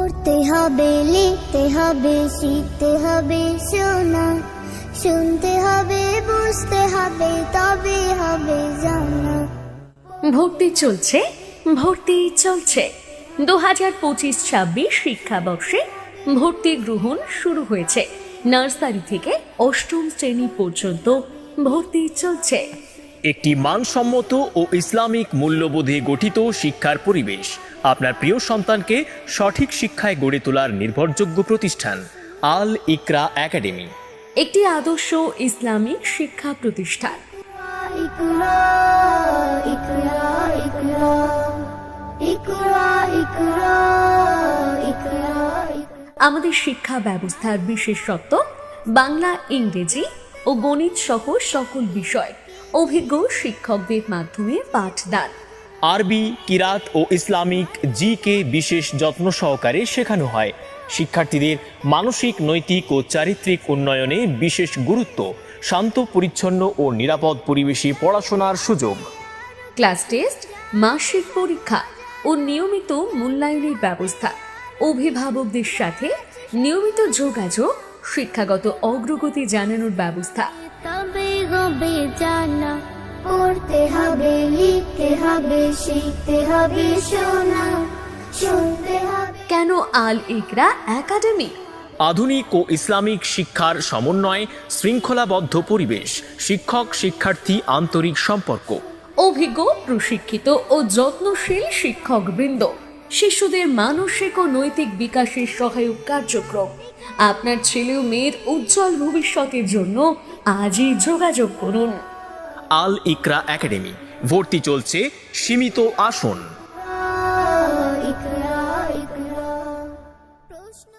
পড়তে হবে, লিখতে হবে, শিখতে হবে শোনা, শুনতে হবে, বুঝতে হবে, তবে হবে জানা। ভর্তি চলছে, ভর্তি চলছে। 2025-26 শিক্ষাবর্ষে ভর্তি গ্রহণ শুরু হয়েছে। নার্সারি থেকে অষ্টম শ্রেণী পর্যন্ত ভর্তি চলছে। একটি মানসম্মত ও ইসলামিক মূল্যবোধে গঠিত শিক্ষার পরিবেশ আপনার প্রিয় সন্তানকে সঠিক শিক্ষায় গড়ে তোলার নির্ভরযোগ্য প্রতিষ্ঠান আল ইকরা একাডেমি। একটি আদর্শ ইসলামিক শিক্ষা প্রতিষ্ঠান। ইকরা, ইকরা, ইকরা, ইকরা, ইকরা, ইকরা। আমাদের শিক্ষা ব্যবস্থার বিশেষত্ব বাংলা, ইংরেজি ও গণিত সহ সকল বিষয় অভিজ্ঞ শিক্ষকদের মাধ্যমে পাঠদান। আরবি, কিরাত ও ইসলামিক জিকে বিশেষ যত্ন সহকারে শেখানো হয়। শিক্ষার্থীদের মানসিক, নৈতিক ও চারিত্রিক উন্নয়নে বিশেষ গুরুত্ব। শান্ত, পরিচ্ছন্ন ও নিরাপদ পরিবেশে পড়াশোনার সুযোগ। ক্লাস টেস্ট, মাসিক পরীক্ষা ও নিয়মিত মূল্যায়নের ব্যবস্থা। অভিভাবকদের সাথে নিয়মিত যোগাযোগ, শিক্ষাগত অগ্রগতি জানানোর ব্যবস্থা। তবে হবে জানা, পড়তে হবে, লিখতে হবে, শিখতে হবে শোনা, শুনতে হবে। কেন আল ইকরা একাডেমি? আধুনিক ও ইসলামিক শিক্ষার সমন্বয়, শৃঙ্খলাবদ্ধ পরিবেশ, শিক্ষক শিক্ষার্থী আন্তরিক সম্পর্ক, অভিজ্ঞ, প্রশিক্ষিত ও যত্নশীল শিক্ষকবৃন্দ, শিশুদের মানসিক ও নৈতিক বিকাশের সহায়ক কার্যক্রম। আপনার ছেলে ও মেয়ের উজ্জ্বল ভবিষ্যতের জন্য আজই যোগাযোগ করুন। আল ইকরা একাডেমি। ভর্তি চলছে, সীমিত আসন। ইকরা, ইকরা, প্রশ্ন